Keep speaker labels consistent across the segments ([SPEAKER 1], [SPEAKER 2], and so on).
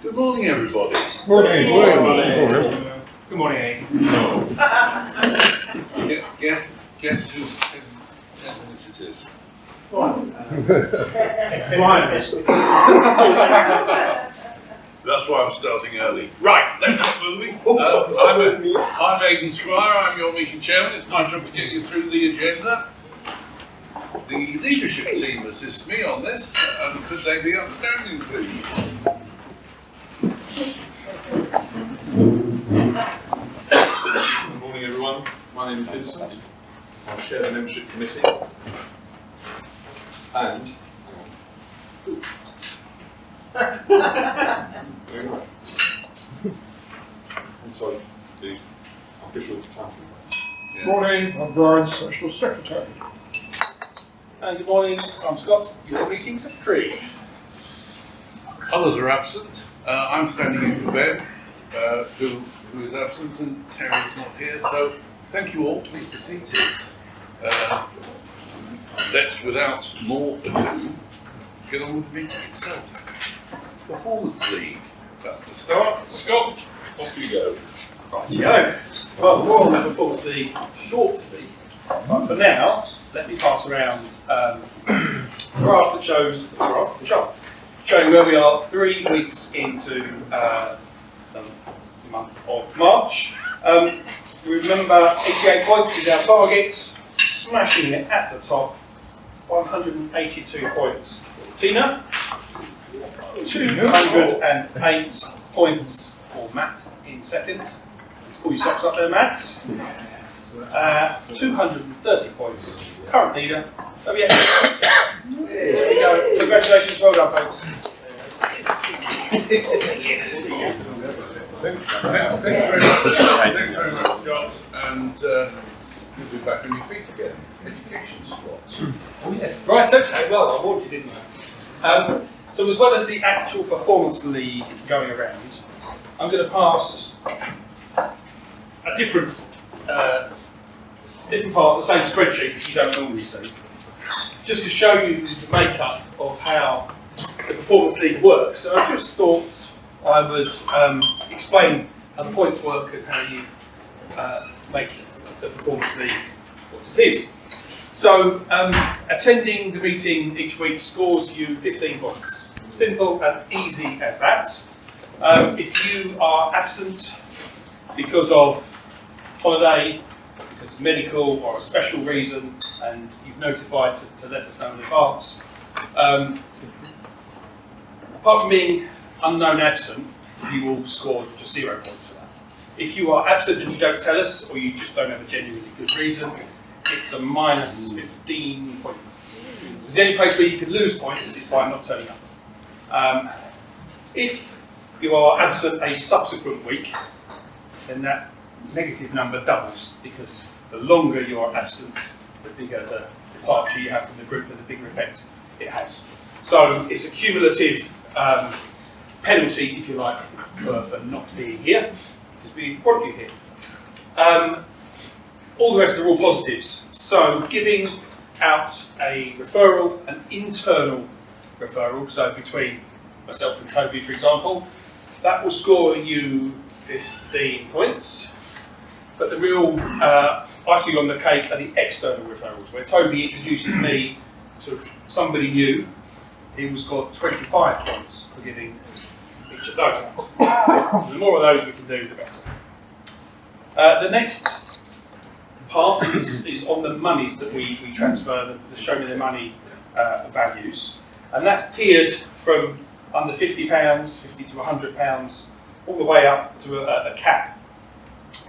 [SPEAKER 1] Good morning, everybody.
[SPEAKER 2] Morning.
[SPEAKER 3] Morning.
[SPEAKER 2] Good morning.
[SPEAKER 1] Guess who 10 minutes it is? That's why I'm starting early. Right, let's get moving. I'm Aidan Squire, I'm your meeting chairman. It's my job to get you through the agenda. The leadership team assists me on this. Could they be upstanding, please?
[SPEAKER 3] Good morning, everyone. My name is Vincent. I chair the membership committee. And I'm sorry, the official title.
[SPEAKER 1] Yeah.
[SPEAKER 2] Morning. I'm Brian, Social Secretary.
[SPEAKER 4] And good morning, I'm Scott, your meeting secretary.
[SPEAKER 1] Others are absent. I'm standing in for Ben, who is absent, and Terry is not here. So thank you all. Please be seated. Let's, without more ado, get on with the meeting itself. Performance League. That's the start. Scott, off you go.
[SPEAKER 4] Rightio. Well, we'll have a Performance League shortly, but for now, let me pass around a graph that shows the chart, showing where we are 3 weeks into the month of March. We remember 88 points is our target, smashing it at the top, 182 points for Tina, 208 points for Matt in second. Pull your socks up there, Matt. 230 points, current leader. So yeah, there you go. Congratulations, well done, folks.
[SPEAKER 1] Thanks very much. Thanks very much, Scott. And you'll be back on your feet again. Education slot.
[SPEAKER 4] Oh yes, right, okay, well, I warned you, didn't I? So as well as the actual Performance League going around, I'm going to pass a different part of the same spreadsheet that you don't normally see, just to show you the makeup of how the Performance League works. So I just thought I would explain how the points work and how you make the Performance League what it is. So attending the meeting each week scores you 15 points. Simple and easy as that. If you are absent because of holiday, because of medical or a special reason, and you've notified to let us know in advance, apart from being unknown absent, you will score just 0 points for that. If you are absent and you don't tell us, or you just don't have a genuinely good reason, it's a minus 15 points. So the only place where you can lose points is by not turning up. If you are absent a subsequent week, then that negative number doubles, because the longer you are absent, the bigger the departure you have from the group and the bigger effect it has. So it's a cumulative penalty, if you like, for not being here, because we want you here. All the rest are all positives. So giving out a referral, an internal referral, so between myself and Toby, for example, that will score you 15 points. But the real icing on the cake are the external referrals, where Toby introduces me to somebody new. He will score 25 points for giving each of those out. So the more of those we can do, the better. The next part is on the monies that we transfer, the show me the money values. And that's tiered from under £50, £50 to £100, all the way up to a cap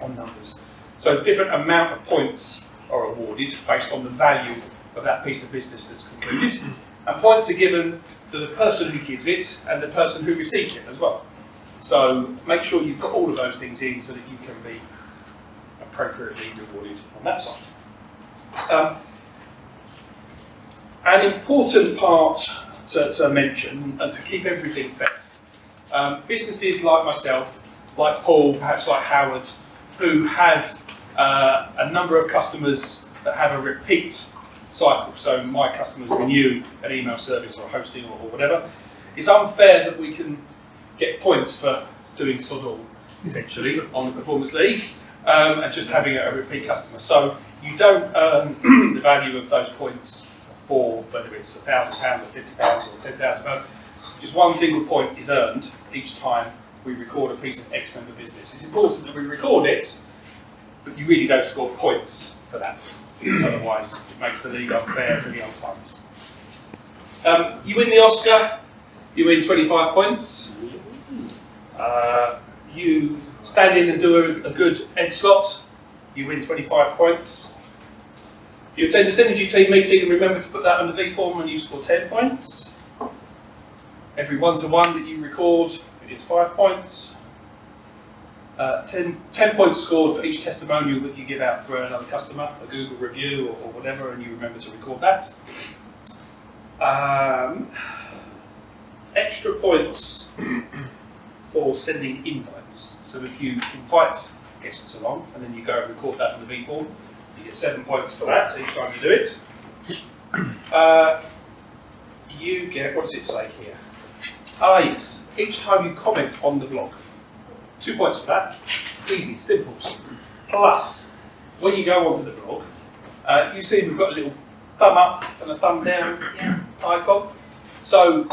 [SPEAKER 4] on numbers. So different amount of points are awarded based on the value of that piece of business that's concluded. And points are given to the person who gives it and the person who receives it as well. So make sure you put all of those things in so that you can be appropriately rewarded on that side. An important part to mention, and to keep everything fair, businesses like myself, like Paul, perhaps like Howard, who have a number of customers that have a repeat cycle, so my customers renew an email service or hosting or whatever, it's unfair that we can get points for doing sod all, essentially, on the Performance League, and just having a repeat customer. So you don't earn the value of those points for whether it's £1,000 or £50 or £10,000. Just one single point is earned each time we record a piece of ex-member business. It's important that we record it, but you really don't score points for that, because otherwise it makes the league unfair to the old-timers. You win the Oscar, you win 25 points. You stand in and do a good egg slot, you win 25 points. You attend a synergy team meeting and remember to put that on the V form and you score 10 points. Every one-to-one that you record is 5 points. 10 points scored for each testimonial that you give out for another customer, a Google review or whatever, and you remember to record that. Extra points for sending invites. So if you invite guests along and then you go and record that in the V form, you get 7 points for that each time you do it. You get, what does it say here? Ah yes, each time you comment on the blog. 2 points for that. Easy, simples. Plus, when you go onto the blog, you see we've got a little thumb up and a thumb down icon. So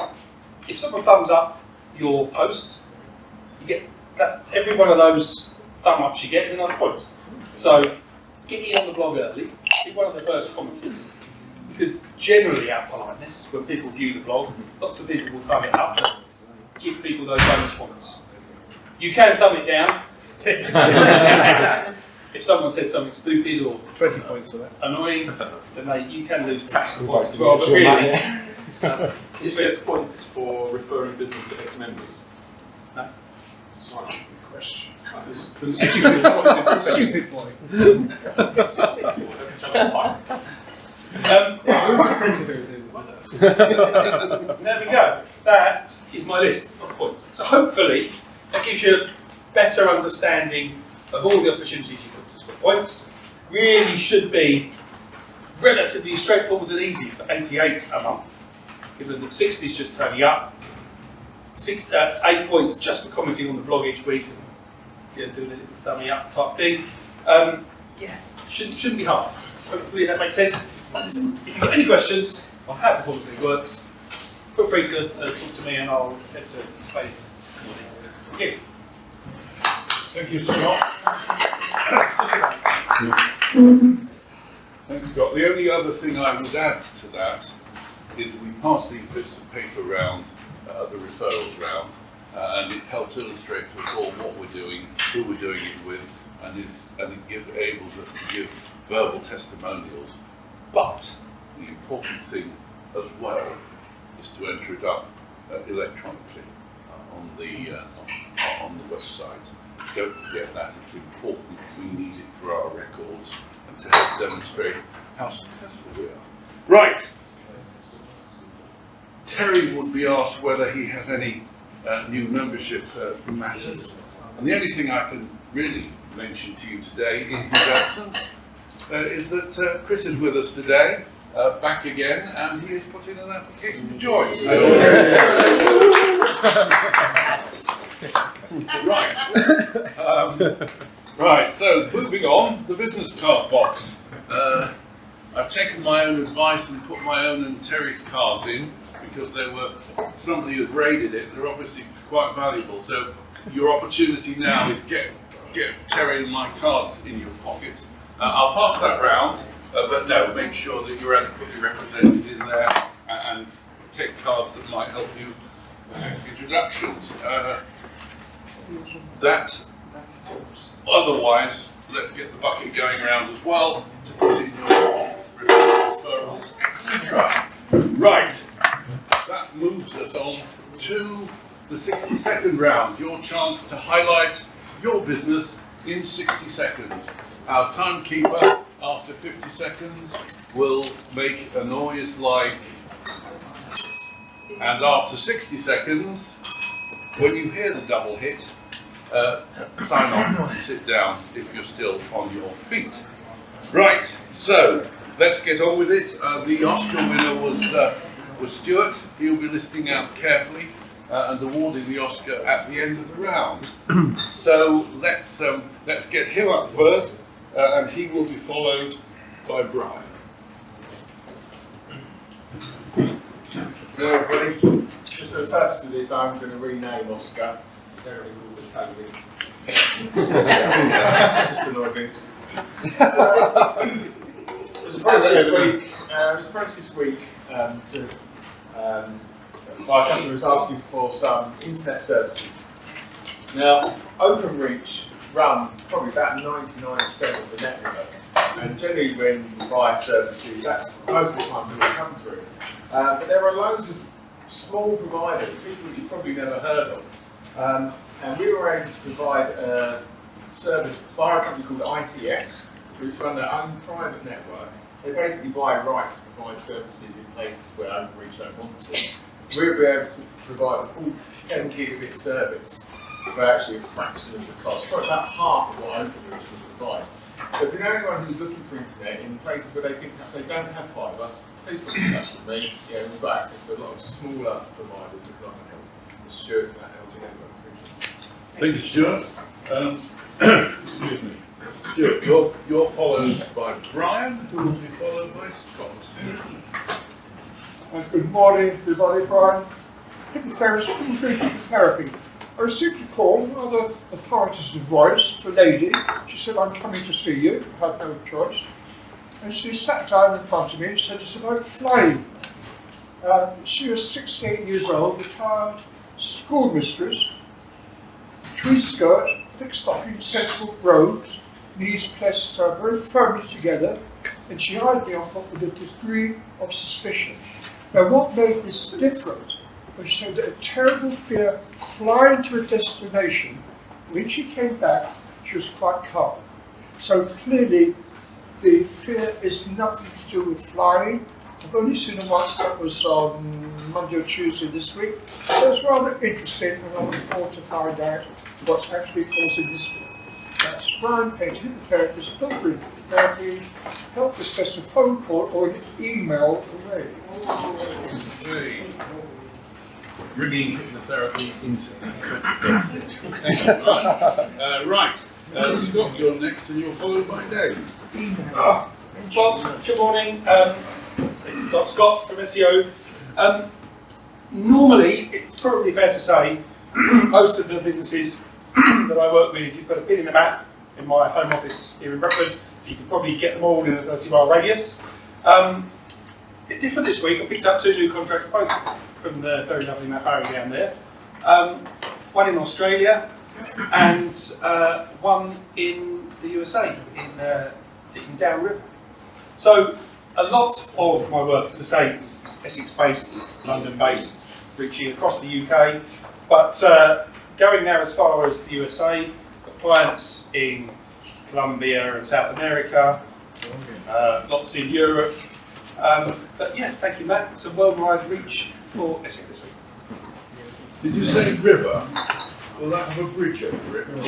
[SPEAKER 4] if someone thumbs up your post, you get that. Every one of those thumb ups you get is another point. So get in on the blog early, be one of the first commenters, because generally out of politeness, when people view the blog, lots of people will thumb it up, give people those bonus points. You can thumb it down. If someone said something stupid or
[SPEAKER 2] 20 points for that.
[SPEAKER 4] annoying, then you can lose tactical points as well. But really,
[SPEAKER 3] Is there points for referring business to ex-members?
[SPEAKER 4] No.
[SPEAKER 3] Such a question.
[SPEAKER 2] Stupid boy.
[SPEAKER 4] There we go. That is my list of points. So hopefully that gives you a better understanding of all the opportunities you've got to score points. Really should be relatively straightforward and easy for 88 a month, given that 60 is just turning up. 8 points just for commenting on the blog each week and doing a little thummy up type thing. Yeah, shouldn't be hard. Hopefully that makes sense. If you've got any questions on how Performance League works, feel free to talk to me and I'll attempt to explain it. Thank you.
[SPEAKER 1] Thank you, Scott. Thanks, Scott. The only other thing I would add to that is we pass these bits of paper around, the referrals round, and it helps illustrate to us all what we're doing, who we're doing it with, and it enables us to give verbal testimonials. But the important thing as well is to enter it up electronically on the website. Don't forget that, it's important. We need it for our records and to help demonstrate how successful we are. Right. Terry would be asked whether he has any new membership matters. And the only thing I can really mention to you today in his absence is that Chris is with us today, back again, and he has put in an application to join. Right, so moving on, the business card box. I've taken my own advice and put my own and Terry's cards in because somebody had raided it. They're obviously quite valuable. So your opportunity now is get Terry and my cards in your pockets. I'll pass that round, but no, make sure that you're adequately represented in there and take cards that might help you with introductions. Otherwise, let's get the bucket going around as well to put in your referrals, etc. Right, that moves us on to the 60-second round, your chance to highlight your business in 60 seconds. Our timekeeper, after 50 seconds, will make a noise like, and after 60 seconds, when you hear the double hit, sign off and sit down if you're still on your feet. Right, so let's get on with it. The Oscar winner was Stuart. He'll be listening out carefully and awarding the Oscar at the end of the round. So let's get him up first, and he will be followed by Brian.
[SPEAKER 3] Hello everybody. Just for the purpose of this, I'm going to rename Oscar. Very cool Italian. Just to annoy Vince. It was approached this week by a customer who's asking for some internet services. Now, OpenReach run probably about 99% of the network, and generally when you buy services, that's most of the time people come through. But there are loads of small providers, people that you've probably never heard of, and we were able to provide a service by a company called ITS, which run their own private network. They basically buy rights to provide services in places where OpenReach don't want to. We'll be able to provide a full 10 gigabit service for actually a fraction of the cost, probably about half of what OpenReach will provide. So if you know anyone who's looking for internet in places where they think perhaps they don't have fibre, please put in touch with me. Yeah, we've got access to a lot of smaller providers that can offer help. With Stuart and that LTD network.
[SPEAKER 1] Thank you, Stuart. Excuse me. Stuart, you're followed by Brian, who will be followed by Scott.
[SPEAKER 2] Good morning, everybody. Brian, hypnotherapy. I received a call, rather authoritative voice, to a lady. She said, "I'm coming to see you." I had no choice. And she sat down in front of me and said, "It's about flying." She was 68 years old, retired schoolmistress, tweed skirt, thick stockings, sensible robes, knees pressed very firmly together, and she eyed me up with a degree of suspicion. Now, what made this different was she had a terrible fear flying to a destination. When she came back, she was quite calm. So clearly, the fear is nothing to do with flying. I've only seen her once, that was on Monday or Tuesday this week. So it's rather interesting, and I look forward to find out what's actually causing this fear. That's Brian Page, hypnotherapist, Pilgrim Therapy. Help discuss a phone call or an email away.
[SPEAKER 1] Bringing hypnotherapy into that. Thank you, Brian. Right, Scott, you're next, and you're followed by Dave.
[SPEAKER 4] Well, good morning. It's Scott from SEO. Normally, it's probably fair to say most of the businesses that I work with, if you put a pin in the map in my home office here in Brentwood, you can probably get them all in a 30-mile radius. It's different this week. I picked up 2 new contracts, both from the very lovely Matt Barry down there. One in Australia and one in the USA, in Downriver. So a lot of my work, as I say, is Essex-based, London-based, reaching across the UK, but going now as far as the USA, got clients in Colombia and South America, lots in Europe. But yeah, thank you, Matt. It's a worldwide reach for Essex this week.
[SPEAKER 1] Did you say river? Will that have a bridge over it? Right.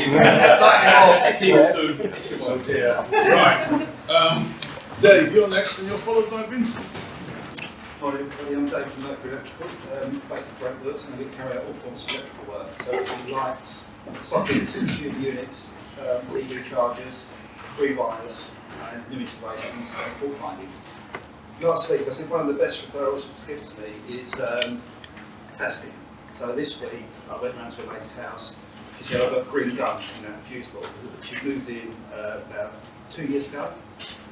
[SPEAKER 1] Dave, you're next, and you're followed by Vincent.
[SPEAKER 5] Morning, everybody. I'm Dave from Mercury Electrical, based in Brentwood, and we carry out all forms of electrical work. So lights, sockets, tube units, EV chargers, rewires, and new installations, and fault finding. Last week, I said one of the best referrals to give to me is testing. So this week, I went round to a lady's house. She said, "I've got a green gun in that fuse board." She moved in about 2 years ago.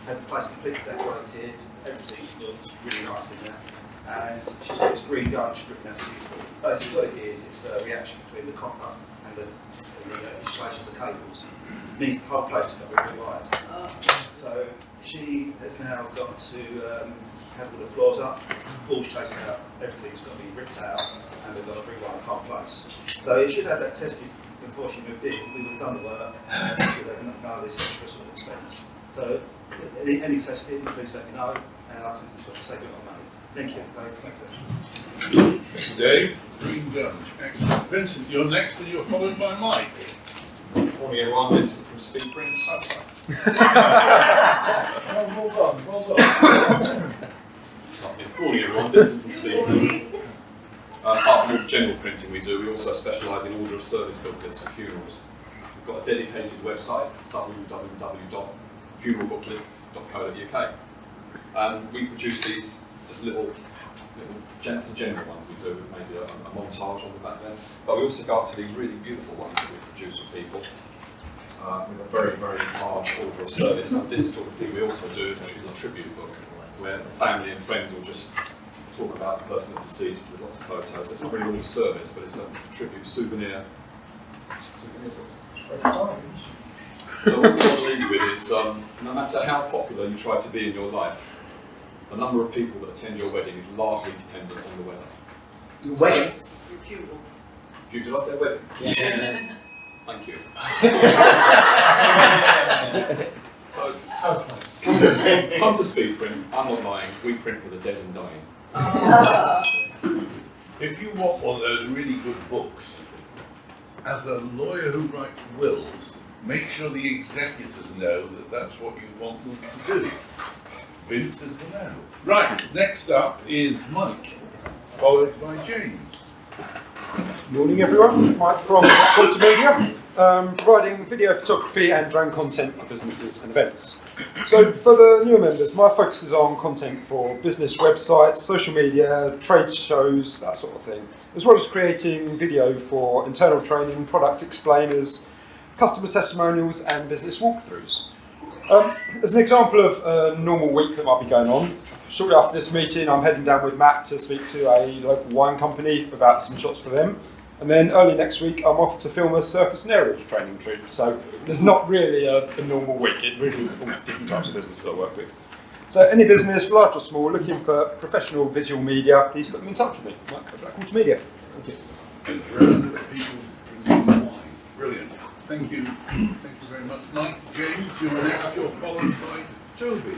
[SPEAKER 5] Had the place completely decorated, everything looked really nice in there. And she's got this green gun stripping out the fuse board. Basically what it is, it's a reaction between the copper and the installation of the cables. It means the whole place has got to be rewired. So she has now got to have all the floors up, walls chased out, everything's got to be ripped out, and we've got to rewire the whole place. So you should have that tested before she moved in. We would have done the work, and she would have none of this extra sort of expense. So any testing, please let me know, and I can sort of save a lot of money. Thank you, Dave.
[SPEAKER 1] Thank you, Dave. Green gun. Excellent. Vincent, you're next, and you're followed by Mike.
[SPEAKER 3] Morning everyone, Vincent from Steve Prince.
[SPEAKER 2] Well done.
[SPEAKER 3] Morning everyone, Vincent from Steve Prince. Partner of
[SPEAKER 6] general printing we do, we also specialise in order of service booklets for funerals. We've got a dedicated website, www.funeralbooklets.co.uk. And we produce these just little general ones we do with maybe a montage on the back there. But we also go up to these really beautiful ones that we produce for people with a very, very large order of service. And this sort of thing we also do is a tribute book where the family and friends will just talk about the person who's deceased with lots of photos. It's not really order of service, but it's a tribute souvenir book. So what we want to leave you with is, no matter how popular you try to be in your life, the number of people that attend your wedding is largely dependent on the weather.
[SPEAKER 5] Your wedding?
[SPEAKER 6] Did I say wedding?
[SPEAKER 5] Yeah.
[SPEAKER 6] Thank you. So come to speed print. I'm not lying. We print for the dead and dying.
[SPEAKER 1] If you want one of those really good books, as a lawyer who writes wills, make sure the executors know that that's what you want them to do. Vince is the man. Right, next up is Mike, followed by James.
[SPEAKER 7] Morning everyone, Mike from Quality Media, providing video photography and drone content for businesses and events. So for the newer members, my focus is on content for business websites, social media, trade shows, that sort of thing, as well as creating video for internal training, product explainers, customer testimonials and business walkthroughs. As an example of a normal week that might be going on, shortly after this meeting I'm heading down with Matt to speak to a local wine company about some shots for them. And then early next week I'm off to film a circus and aerials training trip. So there's not really a normal week, it really is all different types of businesses I work with. So any business, large or small, looking for professional visual media, please put them in touch with me. Mike at Brentwood Media. Thank you.
[SPEAKER 1] Brilliant. Thank you. Thank you very much, Mike. James, you're next. You're followed by Toby.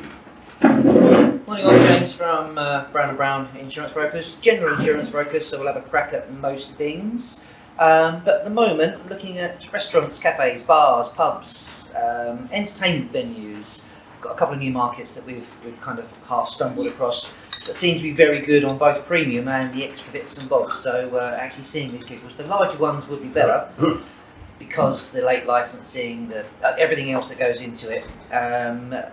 [SPEAKER 8] Morning, I'm James from Brown & Brown Insurance Brokers, general insurance brokers, so we'll have a crack at most things. But at the moment, I'm looking at restaurants, cafes, bars, pubs, entertainment venues. Got a couple of new markets that we've kind of half stumbled across that seem to be very good on both premium and the extra bits and bobs. So actually seeing these people, the larger ones would be better. Because the late licensing, everything else that goes into it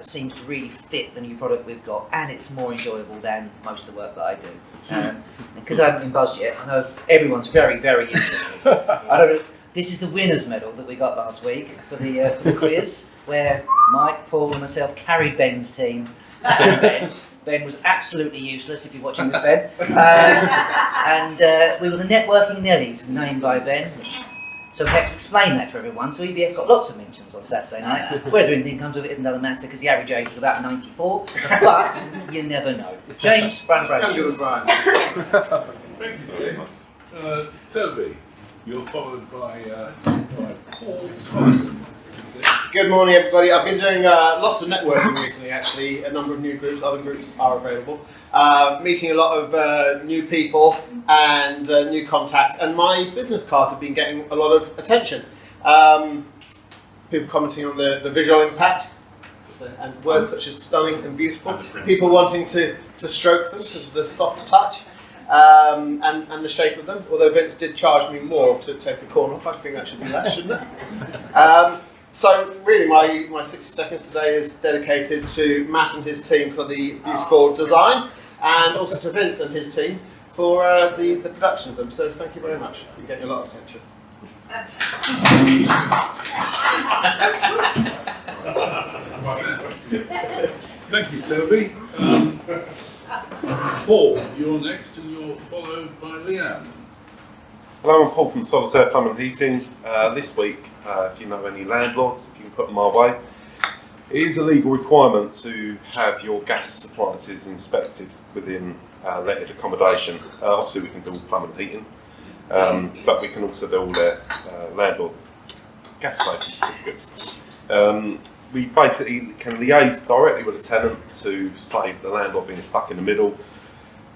[SPEAKER 8] seems to really fit the new product we've got, and it's more enjoyable than most of the work that I do. Because I haven't been buzzed yet, I know everyone's very, very interested. I don't know. This is the winners' medal that we got last week for the quiz, where Mike, Paul, and myself carried Ben's team. Ben was absolutely useless, if you're watching this, Ben. And we were the networking Nellies, named by Ben. So we had to explain that to everyone. So EBF got lots of mentions on Saturday night. Whether anything comes of it isn't another matter because the average age was about 94. But you never know. James, Brown & Brown.
[SPEAKER 1] Thank you, James. Toby, you're followed by Paul Thomas.
[SPEAKER 5] Good morning, everybody. I've been doing lots of networking recently, actually. A number of new groups, other groups are available. Meeting a lot of new people and new contacts, and my business cards have been getting a lot of attention. People commenting on the visual impact, and words such as stunning and beautiful. People wanting to stroke them because of the soft touch and the shape of them. Although Vince did charge me more to take the corner off, I think that should be less, shouldn't it? So really my 60 seconds today is dedicated to Matt and his team for the beautiful design, and also to Vince and his team for the production of them. So thank you very much. You're getting a lot of attention.
[SPEAKER 1] Thank you, Toby. Paul, you're next, and you're followed by Leanne.
[SPEAKER 9] Hello, I'm Paul from Solitaire Plumbing and Heating. This week, if you know any landlords, if you can put them our way, it is a legal requirement to have your gas appliances inspected within letted accommodation. Obviously we can do all plumbing and heating, but we can also do all their landlord gas safety certificates. We basically can liaise directly with the tenant to save the landlord being stuck in the middle.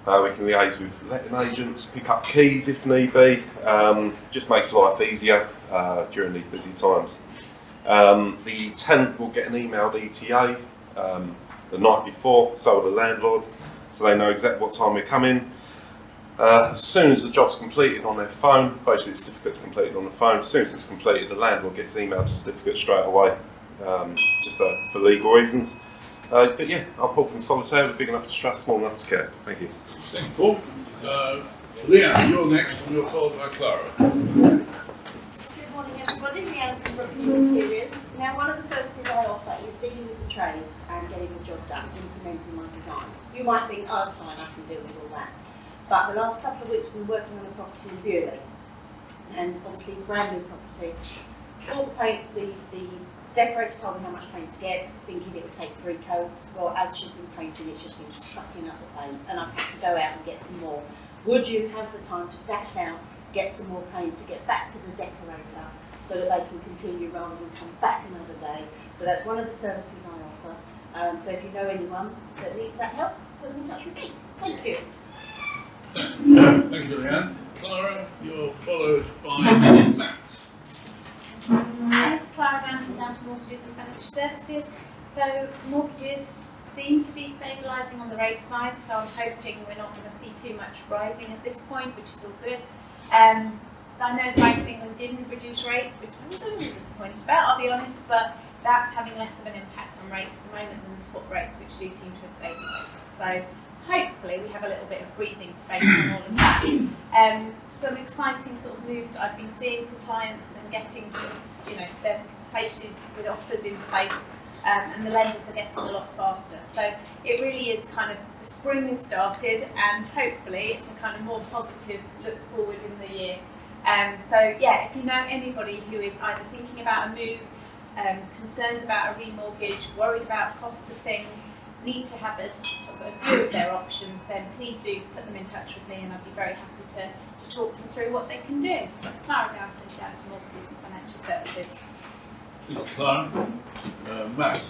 [SPEAKER 9] We can liaise with letting agents, pick up keys if need be. Just makes life easier during these busy times. The tenant will get an emailed ETA the night before, so will the landlord, so they know exactly what time we're coming. As soon as the job's completed on their phone, basically the certificate's completed on the phone, as soon as it's completed, the landlord gets emailed the certificate straight away, just for legal reasons. But yeah, I'm Paul from Solitaire, big enough to trust, small enough to care. Thank you.
[SPEAKER 1] Thank you, Paul. Leanne, you're next, and you're followed by Clara.
[SPEAKER 10] Good morning, everybody. Leanne from Brentwood Interiors. Now, one of the services I offer is dealing with the trades and getting the job done, implementing my designs. You might think, oh, it's fine, I can deal with all that. But the last couple of weeks, we've been working on a property in Bewley, and obviously brand new property. All the paint, the decorator told me how much paint to get, thinking it would take 3 coats. Well, as she's been painting, it's just been sucking up the paint, and I've had to go out and get some more. Would you have the time to dash out, get some more paint to get back to the decorator so that they can continue rather than come back another day? So that's one of the services I offer. So if you know anyone that needs that help, put them in touch with me. Thank you.
[SPEAKER 1] Thank you, Leanne. Clara, you're followed by Matt.
[SPEAKER 11] Clara down to mortgages and financial services. So mortgages seem to be stabilising on the rate side, so I'm hoping we're not going to see too much rising at this point, which is all good. I know the Bank of England didn't reduce rates, which I'm a little disappointed about, I'll be honest, but that's having less of an impact on rates at the moment than the swap rates, which do seem to have stabilised. So hopefully we have a little bit of breathing space on all of that. Some exciting sort of moves that I've been seeing for clients and getting sort of, their places with offers in place, and the lenders are getting a lot faster. So it really is kind of, the spring has started, and hopefully it's a kind of more positive look forward in the year. So yeah, if you know anybody who is either thinking about a move, concerns about a remortgage, worried about costs of things, need to have a sort of a view of their options, then please do put them in touch with me, and I'd be very happy to talk them through what they can do. That's Clara down to mortgages and financial services.
[SPEAKER 1] Thank you, Clara. Matt,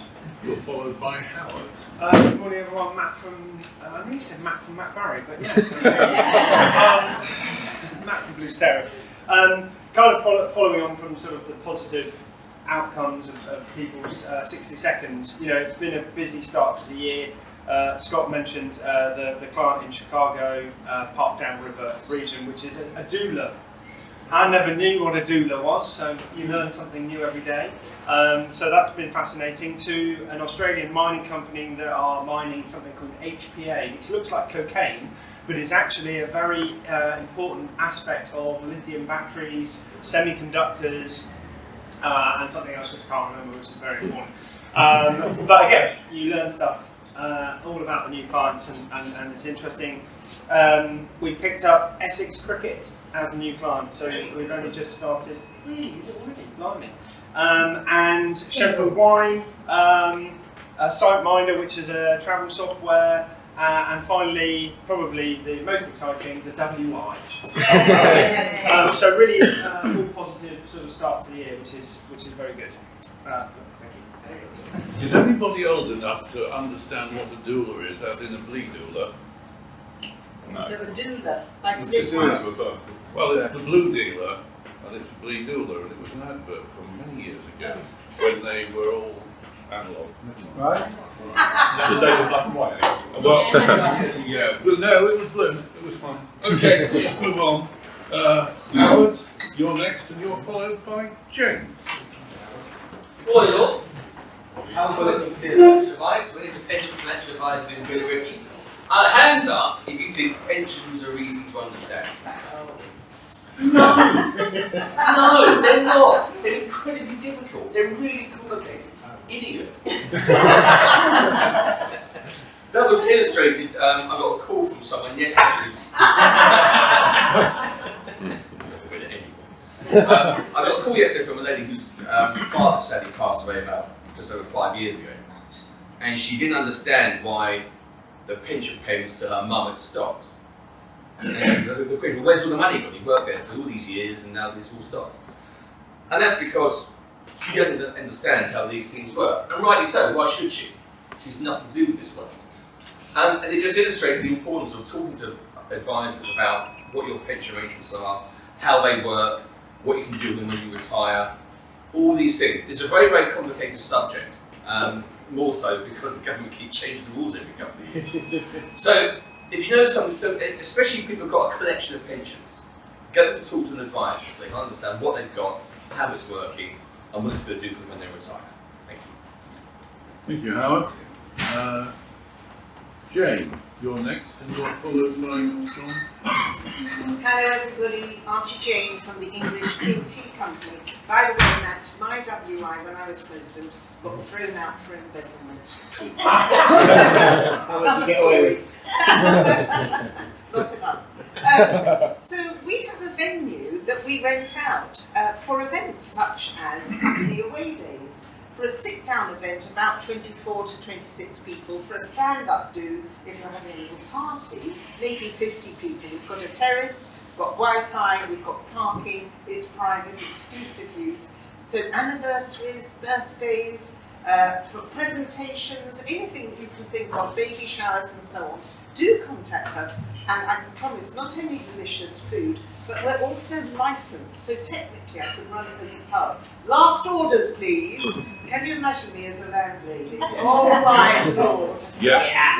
[SPEAKER 1] you're followed by Howard.
[SPEAKER 7] Good morning, everyone. Matt from, I think you said Matt from Matt Barry, but yeah. Matt from Blue Seraph. Kind of following on from sort of the positive outcomes of people's 60 seconds. It's been a busy start to the year. Scott mentioned the client in Chicago, Park Downriver region, which is a doula. I never knew what a doula was, so you learn something new every day. So that's been fascinating. To an Australian mining company that are mining something called HPA, which looks like cocaine, but is actually a very important aspect of lithium batteries, semiconductors, and something else which I can't remember, which is very important. But again, you learn stuff all about the new clients, and it's interesting. We picked up Essex Cricket as a new client, so we've only just started. Really, blimey. And Sheffield Wine, a SiteMinder, which is a travel software, and finally, probably the most exciting, the WI. So really, all positive sort of start to the year, which is very good. Thank you.
[SPEAKER 1] Is anybody old enough to understand what a doula is, as in a bleed doula? No.
[SPEAKER 10] They're a doula.
[SPEAKER 6] It's the similar to a birth.
[SPEAKER 1] Well, it's the blue dealer, and it's a bleed doula, and it was an advert from many years ago when they were all analogue.
[SPEAKER 2] Right?
[SPEAKER 6] Is that the days of black and white?
[SPEAKER 1] Well, yeah, but no, it was blue. It was fine. Okay, let's move on. Howard, you're next, and you're followed by James.
[SPEAKER 12] Hello. I'm working for financial advice. We're independent financial advisors in Billericay. Hands up if you think pensions are easy to understand. No, no, they're not. They're incredibly difficult. They're really complicated. Idiot. That was illustrated. I got a call from someone yesterday who's I got a call yesterday from a lady whose father sadly passed away about just over 5 years ago, and she didn't understand why the pension payments to her mum had stopped. And the question, where's all the money gone? He worked there for all these years, and now this all stopped. And that's because she doesn't understand how these things work, and rightly so. Why should she? She's nothing to do with this world. And it just illustrates the importance of talking to advisors about what your pension arrangements are, how they work, what you can do when you retire, all these things. It's a very, very complicated subject, more so because the government keeps changing the rules every couple of years. So if you know something, so especially if people have got a collection of pensions, get them to talk to an advisor so they can understand what they've got, how it's working, and what it's going to do for them when they retire. Thank you.
[SPEAKER 1] Thank you, Howard. Jane, you're next, and you're followed by John.
[SPEAKER 13] Hello everybody, Auntie Jane from the English Green Tea Company. By the way, Matt, my WI when I was president got thrown out for embezzlement.
[SPEAKER 8] How much you get away with?
[SPEAKER 13] Not enough. So we have a venue that we rent out for events such as company away days. For a sit-down event, about 24 to 26 people. For a stand-up do, if you're having a little party, maybe 50 people. We've got a terrace, we've got Wi-Fi, we've got parking, it's private, exclusive use. So anniversaries, birthdays, for presentations, anything that you can think of, baby showers and so on, do contact us. And I can promise not only delicious food, but we're also licensed, so technically I can run it as a pub. Last orders, please. Can you imagine me as a landlady? Yes. Oh my lord.
[SPEAKER 1] Yeah.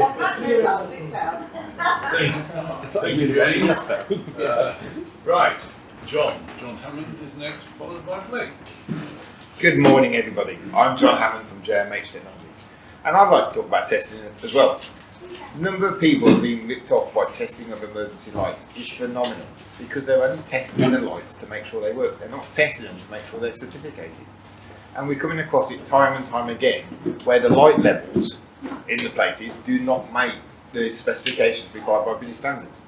[SPEAKER 13] On that note, I'll sit down.
[SPEAKER 1] Thank you, Jane. Right, John Hammond is next, followed by Blake.
[SPEAKER 14] Good morning, everybody. I'm John Hammond from JMH Technology, and I'd like to talk about testing as well. The number of people who are being ripped off by testing of emergency lights is phenomenal, because they're only testing the lights to make sure they work. They're not testing them to make sure they're certificated. And we're coming across it time and time again, where the light levels in the places do not make the specifications required by British standards.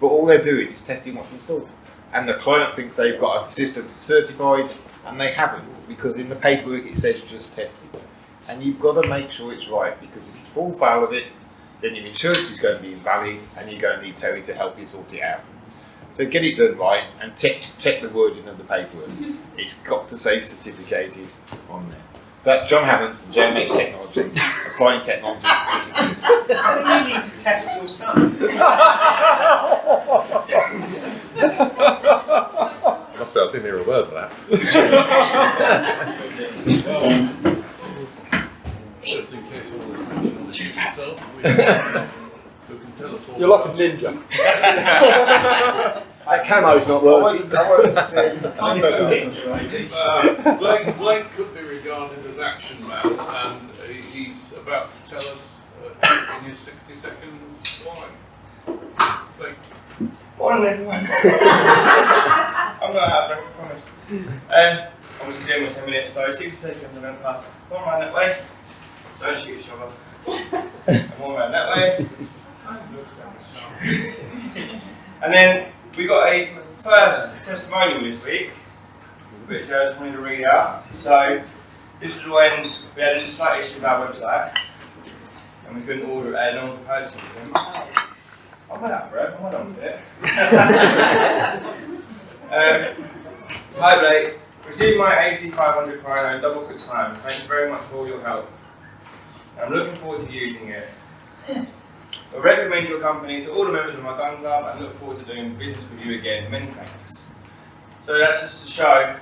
[SPEAKER 14] But all they're doing is testing what's installed. And the client thinks they've got a system certified, and they haven't, because in the paperwork it says just tested. And you've got to make sure it's right, because if you fall foul of it, then your insurance is going to be invalid, and you're going to need Terry to help you sort it out. So get it done right, and check the wording of the paperwork. It's got to say certificated on there. So that's John Hammond from JMH Technology, applying technology to security.
[SPEAKER 4] How do you need to test your son?
[SPEAKER 9] I must admit, I didn't hear a word of that.
[SPEAKER 1] Just in case all this mention on yourself, who can tell us all
[SPEAKER 7] You're like a
[SPEAKER 1] about
[SPEAKER 7] ninja.
[SPEAKER 3] That camo's not working.
[SPEAKER 1] Blake could be regarded as action man, and he's about to tell us in his 60 seconds why. Blake.
[SPEAKER 15] Morning everyone. I'm not out of breath, I promise. Obviously doing my 10 minutes, so 60 seconds I'm going to pass one round that way. Don't shoot each other. And one round that way. And then we got a first testimonial this week, which I just wanted to read out. So this was when we had a slight issue with our website, and we couldn't order a non-proposed system. I'm not that bread, I'm not on fit. Hi Blake, received my AC500 Chrono double quick time. Thank you very much for all your help. I'm looking forward to using it. I recommend your company to all the members of my gun club and look forward to doing business with you again. Many thanks. So that's just to show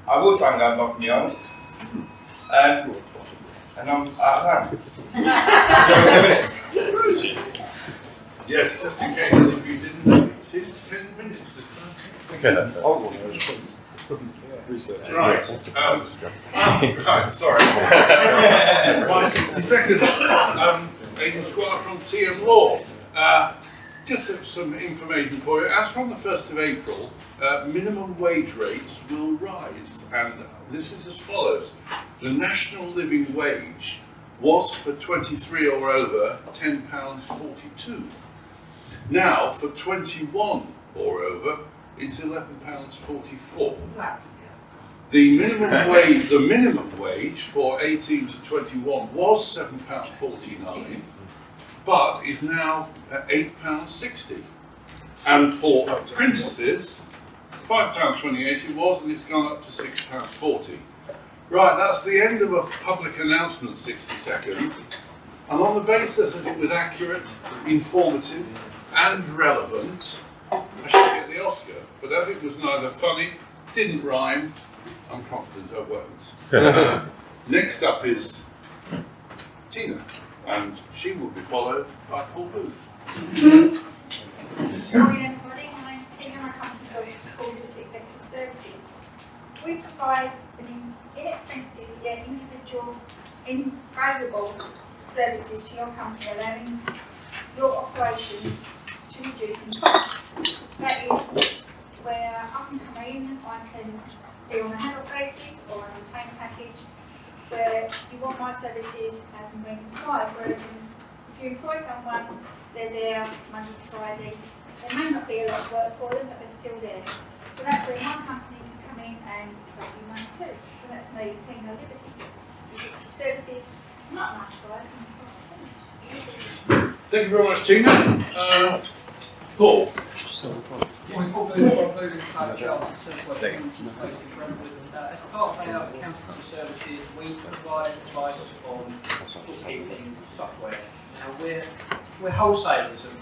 [SPEAKER 15] I will try and go above and beyond. And I'm out of time. 10 minutes.
[SPEAKER 1] Yes, just in case any of you didn't know, it's 10 minutes this time. Right. Right, sorry. 60 seconds. Aidan Squire from TM Law. Just some information for you. As from the 1st of April, minimum wage rates will rise, and this is as follows. The national living wage was for 23 or over £10.42. Now, for 21 or over, it's £11.44. The minimum wage for 18 to 21 was £7.49, but is now at £8.60. And for apprentices, £5.28 it was, and it's gone up to £6.40. Right, that's the end of a public announcement, 60 seconds. And on the basis that it was accurate, informative, and relevant, I should get the Oscar. But as it was neither funny, didn't rhyme, I'm confident I won't. Next up is Tina. and she will be followed by Paul Booth.
[SPEAKER 16] Good morning everybody, my name's Tina and I come from Brentwood Executive Services. We provide an inexpensive yet individual, invaluable services to your company, allowing your operations to reduce in costs. That is where I can come in, I can be on a handle basis or a retainer package, where you want my services as and when required, whereas if you employ someone, they're there Monday to Friday. There may not be a lot of work for them, but they're still there. So that's where my company can come in and save you money too. So that's me, Tina Liberty, Executive Services, not much work.
[SPEAKER 1] Thank you very much, Tina. Paul.
[SPEAKER 17] Morning, Paul Booth from Booth Chartered Certified Accountants based in Brentwood. As part of our accountancy services, we provide advice on bookkeeping software. Now, we're wholesalers of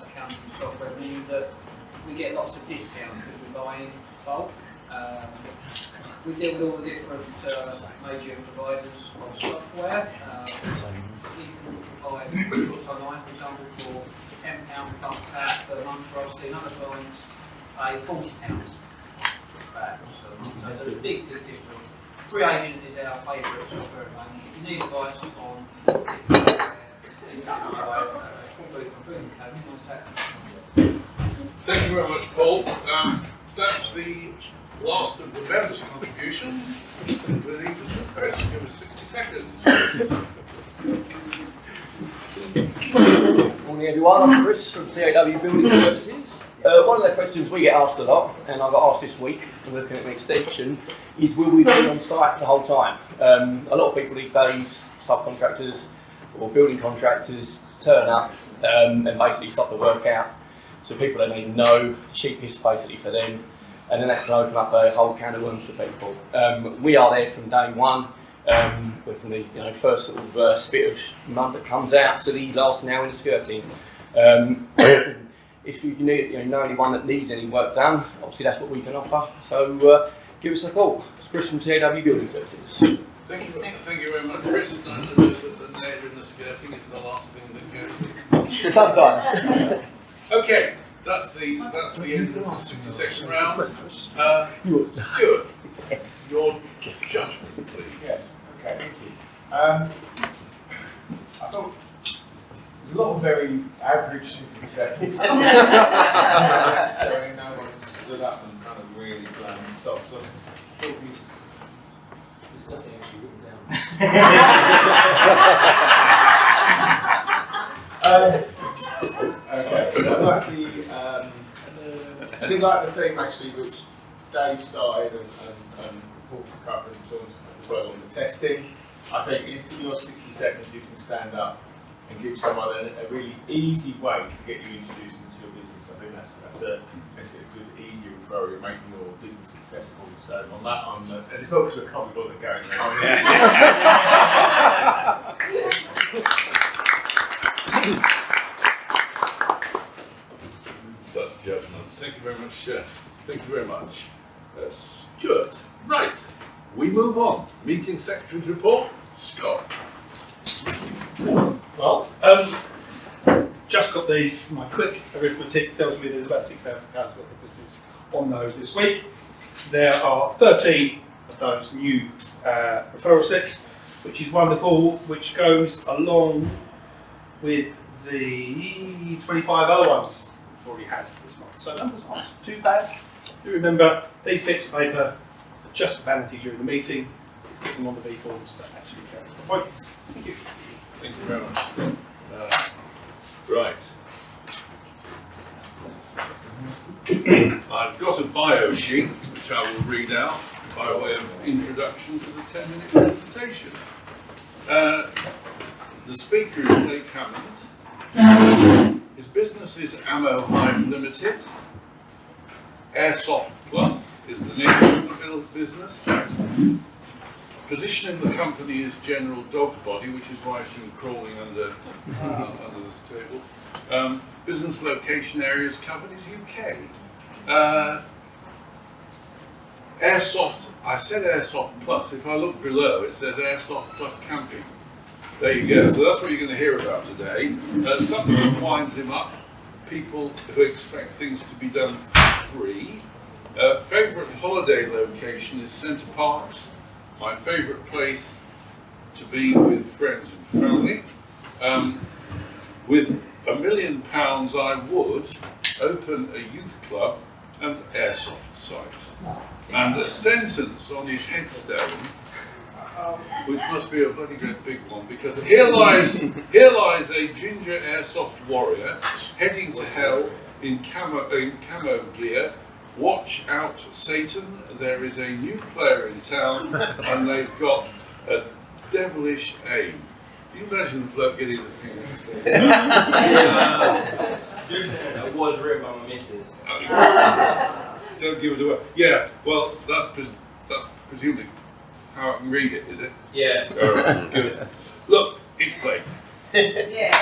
[SPEAKER 17] accounting software, meaning that we get lots of discounts because we buy in bulk. We deal with all the different major providers of software. We can provide books online, for example, for £10 plus VAT per month, where I've seen other clients pay £40 VAT per month. So there's a big difference. Free Agent is our favourite software at the moment. If you need advice on
[SPEAKER 1] Thank you very much, Paul. That's the last of the members' contributions. We'll leave it to Chris. Give us 60 seconds.
[SPEAKER 18] Morning everyone, I'm Chris from CAW Building Services. One of the questions we get asked a lot, and I got asked this week, and we're looking at an extension, is will we be on site the whole time? A lot of people these days, subcontractors or building contractors, turn up and basically stop the work out. So people don't even know, cheapest basically for them, and then that can open up a whole can of worms for people. We are there from day one. We're from the first sort of spit of mud that comes out to the last nail in the skirting. If you know anyone that needs any work done, obviously that's what we can offer. So give us a call. It's Chris from TAW Building Services.
[SPEAKER 1] Thank you very much, Chris. Nice to know that the nail in the skirting is the last thing that goes.
[SPEAKER 18] Sometimes.
[SPEAKER 1] Okay, that's the end of the 60 section round. Stuart, your judgment, please.
[SPEAKER 3] Yes, okay, thank you. I thought there's a lot of very average 60 seconds. So no one stood up and kind of really bland stopped. So I thought there's nothing actually written down. Okay, I did like the theme actually which Dave started and Paul took up and John as well on the testing. I think if in your 60 seconds you can stand up and give someone a really easy way to get you introduced into your business, I think that's a good, easy referral. You're making your business accessible. So on that, and it's not because I can't be bothered going there.
[SPEAKER 1] Such judgment. Thank you very much, thank you very much. Stuart. Right, we move on. Meeting Secretary's report. Scott.
[SPEAKER 4] Well, just got my quick arithmetic tells me there's about £6,000 worth of business on those this week. There are 13 of those new referral slips, which is wonderful, which goes along with the 25 other ones we've already had this month. So numbers aren't too bad. Do remember, these bits of paper are just for vanity during the meeting. It's getting on the V forms that actually carry the points. Thank you.
[SPEAKER 1] Thank you very much. Right. I've got a bio sheet which I will read out by way of introduction to the 10-minute presentation. The speaker is Blake Hammond. His business is AmmoHive Limited. Airsoft Plus is the name of the business. Position in the company is General Dog's Body, which is why I've been crawling under this table. Business location areas covered is UK. Airsoft, I said Airsoft Plus. If I look below, it says Airsoft Plus Camping. There you go. So that's what you're going to hear about today. Something that winds him up. People who expect things to be done for free. Favourite holiday location is Centre Parks. My favourite place to be with friends and family. With £1 million, I would open a youth club and airsoft site. And a sentence on his headstone, which must be a bloody great big one, because here lies a ginger airsoft warrior heading to hell in camo gear. Watch out, Satan! There is a new player in town, and they've got a devilish aim. Can you imagine the bloke getting the thing?
[SPEAKER 15] Just that was written by my missus.
[SPEAKER 1] Don't give it away. Yeah, well, that's presumably how I can read it, is it?
[SPEAKER 15] Yeah.
[SPEAKER 1] All right, good. Look, it's played.
[SPEAKER 13] Yeah.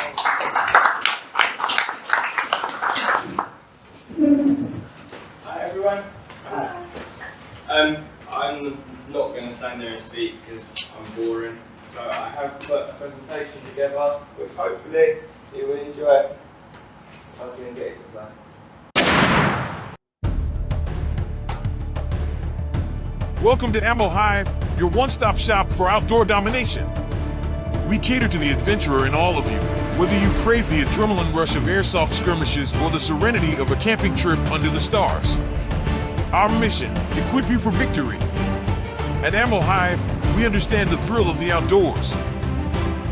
[SPEAKER 15] Hi everyone. I'm not going to stand there and speak because I'm boring. So I have put a presentation together, which hopefully you will enjoy. I'm going to get it to play.
[SPEAKER 19] Welcome to AmmoHive, your one-stop shop for outdoor domination. We cater to the adventurer in all of you, whether you crave the adrenaline rush of airsoft skirmishes or the serenity of a camping trip under the stars. Our mission, equip you for victory. At AmmoHive, we understand the thrill of the outdoors.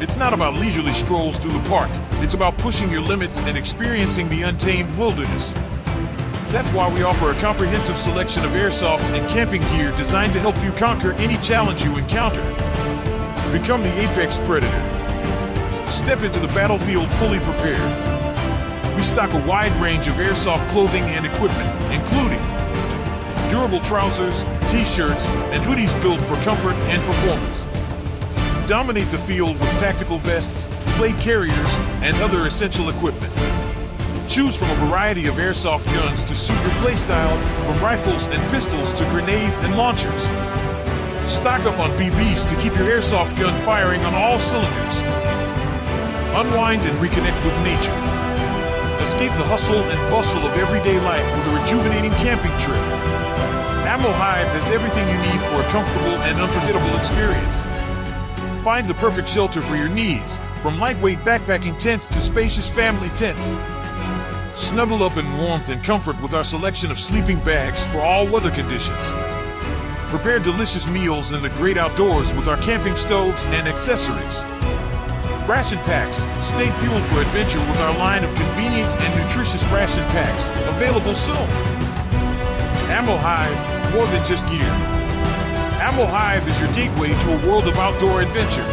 [SPEAKER 19] It's not about leisurely strolls through the park, it's about pushing your limits and experiencing the untamed wilderness. That's why we offer a comprehensive selection of airsoft and camping gear designed to help you conquer any challenge you encounter. Become the apex predator. Step into the battlefield fully prepared. We stock a wide range of airsoft clothing and equipment, including durable trousers, t-shirts, and hoodies built for comfort and performance. Dominate the field with tactical vests, blade carriers, and other essential equipment. Choose from a variety of airsoft guns to suit your playstyle, from rifles and pistols to grenades and launchers. Stock up on BBs to keep your airsoft gun firing on all cylinders. Unwind and reconnect with nature. Escape the hustle and bustle of everyday life with a rejuvenating camping trip. AmmoHive has everything you need for a comfortable and unforgettable experience. Find the perfect shelter for your needs, from lightweight backpacking tents to spacious family tents. Snuggle up in warmth and comfort with our selection of sleeping bags for all weather conditions. Prepare delicious meals in the great outdoors with our camping stoves and accessories. Ration packs. Stay fueled for adventure with our line of convenient and nutritious ration packs, available soon. AmmoHive, more than just gear. AmmoHive is your gateway to a world of outdoor adventure.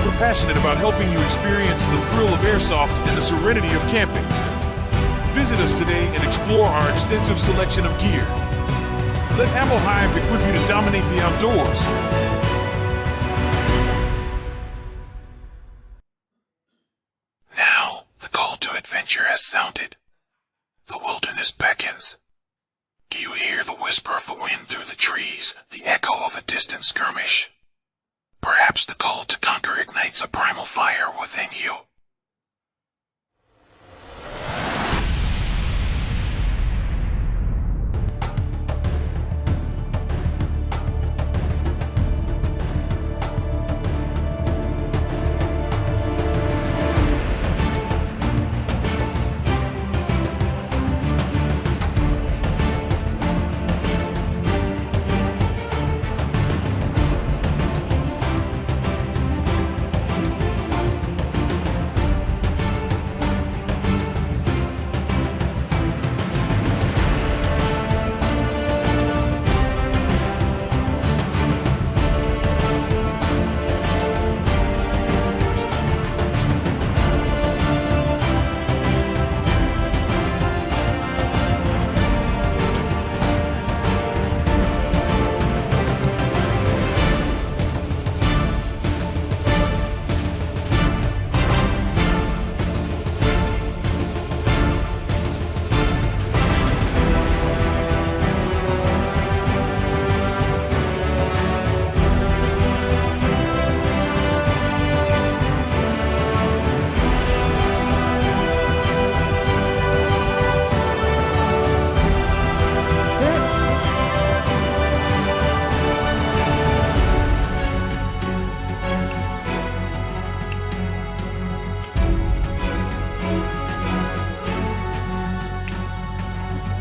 [SPEAKER 19] We're passionate about helping you experience the thrill of airsoft and the serenity of camping. Visit us today and explore our extensive selection of gear. Let AmmoHive equip you to dominate the outdoors. Now, the call to adventure has sounded. The wilderness beckons. Do you hear the whisper of the wind through the trees, the echo of a distant skirmish? Perhaps the call to conquer ignites a primal fire within you.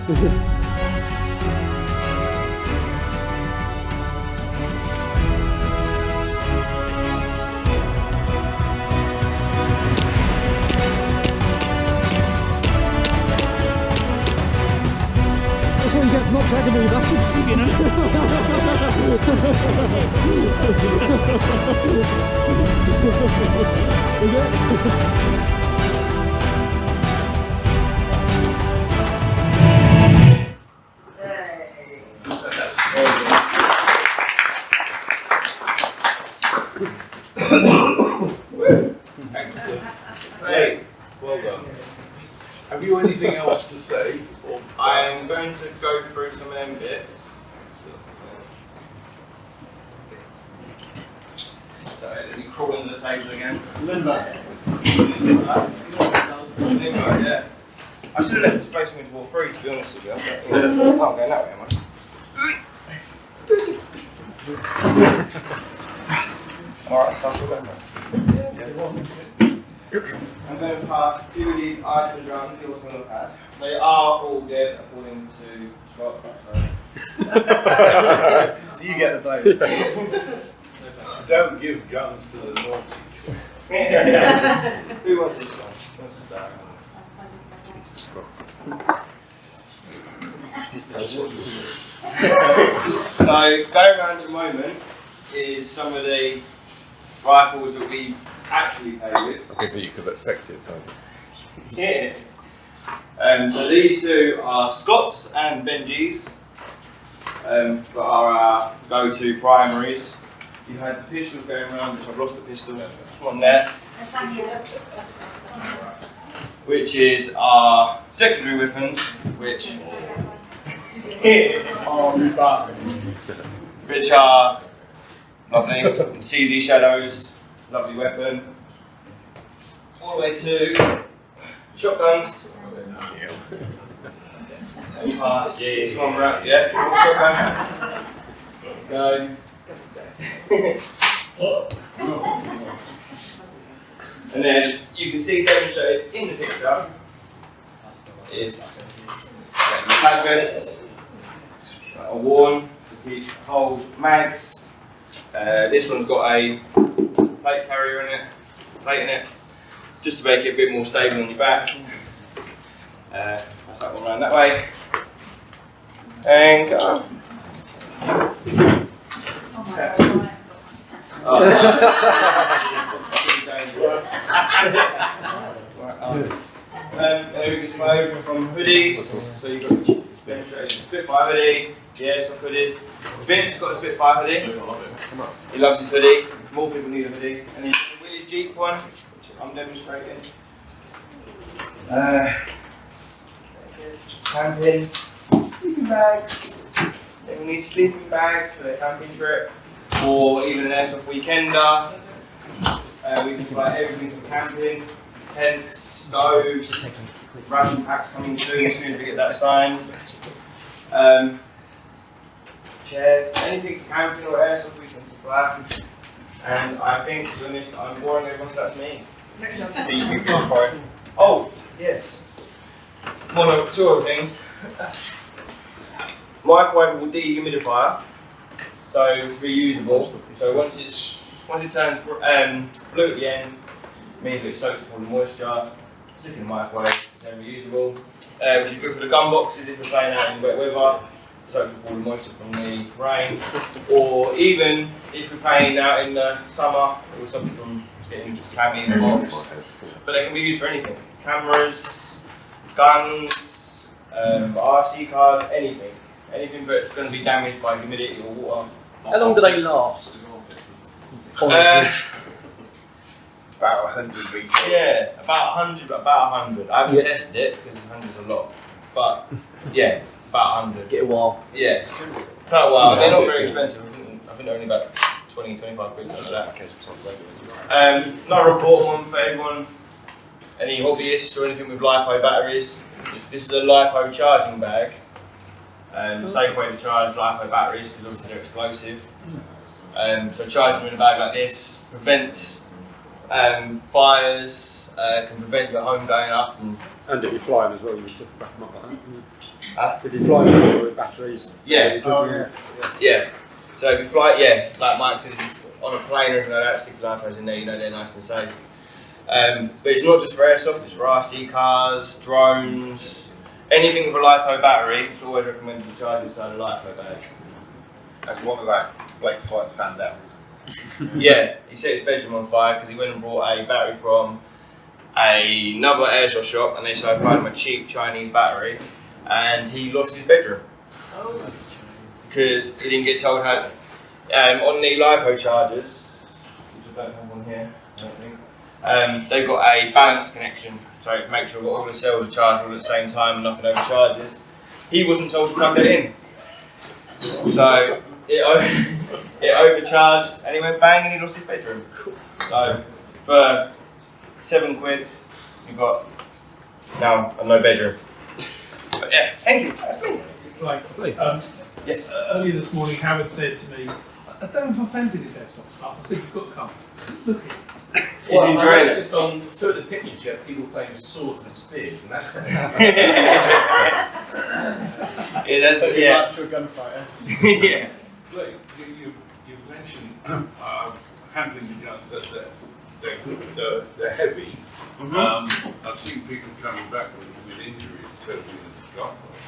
[SPEAKER 20] That's what you get for not tagging me, bastards.
[SPEAKER 1] Excellent. Hey, well done. Have you anything else to say? Or
[SPEAKER 15] I am going to go through some of them bits. So let me crawl under the table again. Limbo. Limbo, yeah. I should have left the space for me to walk through, to be honest with you. Oh, I'm going that way, am I? Alright, that's all over. I'm going to pass a few of these items around the fields on the pad. They are all dead according to Scott.
[SPEAKER 5] So you get the blame.
[SPEAKER 1] don't give guns to the naughty.
[SPEAKER 15] Who wants this one? Who wants to start? So going around at the moment is some of the rifles that we actually play with.
[SPEAKER 9] I think that you could look sexy at times.
[SPEAKER 15] Yeah. So these two are Scott's and Benji's. But are our go-to primaries. You had the pistols going around, which I've lost the pistol. That's one there. Which is our secondary weapons, which which are lovely. CZ Shadows, lovely weapon. All the way to shotguns. Pass. This one right, yeah. Shotgun. Go. And then you can see demonstrated in the picture is the tag vests are worn to hold mags. This one's got a plate carrier in it, just to make it a bit more stable on your back. That's that one around that way. And go. And we can sway over from hoodies. So you've got the demonstrated Spitfire hoodie. Yeah, some hoodies. Vince has got a Spitfire hoodie. He loves his hoodie. More people need a hoodie. And then Willie's Jeep one, which I'm demonstrating. Camping. Sleeping bags. Then we need sleeping bags for the camping trip. Or even an airsoft weekender. We can supply everything from camping, tents, stoves, ration packs coming soon as we get that signed. Chairs, anything camping or airsoft we can supply. And I think, to be honest, I'm boring everyone, so that's me. Oh, yes. Two other things. Microwavable dehumidifier. So it's reusable. So once it turns blue at the end, it means that it soaks up all the moisture. Stick in the microwave, it's then reusable. Which is good for the gun boxes if you're playing out in wet weather. It soaks up all the moisture from the rain. Or even if you're playing out in the summer, it will stop you from getting clammy in the box. But they can be used for anything. Cameras, guns, RC cars, anything. Anything that's going to be damaged by humidity or water.
[SPEAKER 18] How long do they last?
[SPEAKER 14] About 100 each.
[SPEAKER 15] Yeah, about 100. I haven't tested it because 100's a lot. But yeah, about 100.
[SPEAKER 18] Get a while.
[SPEAKER 15] Yeah, quite a while. They're not very expensive. I think they're only about 20, 25 quid, something like that. Another important one for everyone, any hobbyists or anything with LiPo batteries. This is a LiPo charging bag. A safe way to charge LiPo batteries because obviously they're explosive. So charging them in a bag like this prevents fires, can prevent your home going up.
[SPEAKER 7] And if you're flying as well, you need to back them up like that.
[SPEAKER 15] Huh?
[SPEAKER 7] If you're flying somewhere with batteries.
[SPEAKER 15] Yeah. Yeah. So if you fly, like Mike said, if you're on a plane or anything like that, stick the lipos in there, you know they're nice and safe. But it's not just for airsoft, it's for RC cars, drones, anything with a lipo battery. It's always recommended to charge inside a lipo bag.
[SPEAKER 14] That's one of that Blake Flights found out.
[SPEAKER 15] Yeah, he set his bedroom on fire because he went and brought a battery from another airsoft shop, and they supplied him a cheap Chinese battery, and he lost his bedroom because he didn't get told how. On the lipo chargers, which I don't have one here, I don't think, they've got a balance connection, so it makes sure all the cells are charged all at the same time and nothing overcharges. He wasn't told to plug that in, so it overcharged and he went bang and he lost his bedroom. So for £7 you've got now a no bedroom. But yeah, thank you. That's me.
[SPEAKER 4] Right.
[SPEAKER 15] Yes.
[SPEAKER 4] Earlier this morning, Hammond said to me, I don't know if I fancy this airsoft stuff. I said, you've got to come. Look at it.
[SPEAKER 12] Well,
[SPEAKER 15] you enjoying
[SPEAKER 12] I
[SPEAKER 15] it?
[SPEAKER 12] noticed on two of the pictures you had people playing with swords and spears, and that's
[SPEAKER 15] Yeah, that's yeah.
[SPEAKER 5] To a gunfighter.
[SPEAKER 15] Yeah.
[SPEAKER 1] Look, you mentioned handling the guns. They're good. They're heavy. I've seen people coming back with injuries.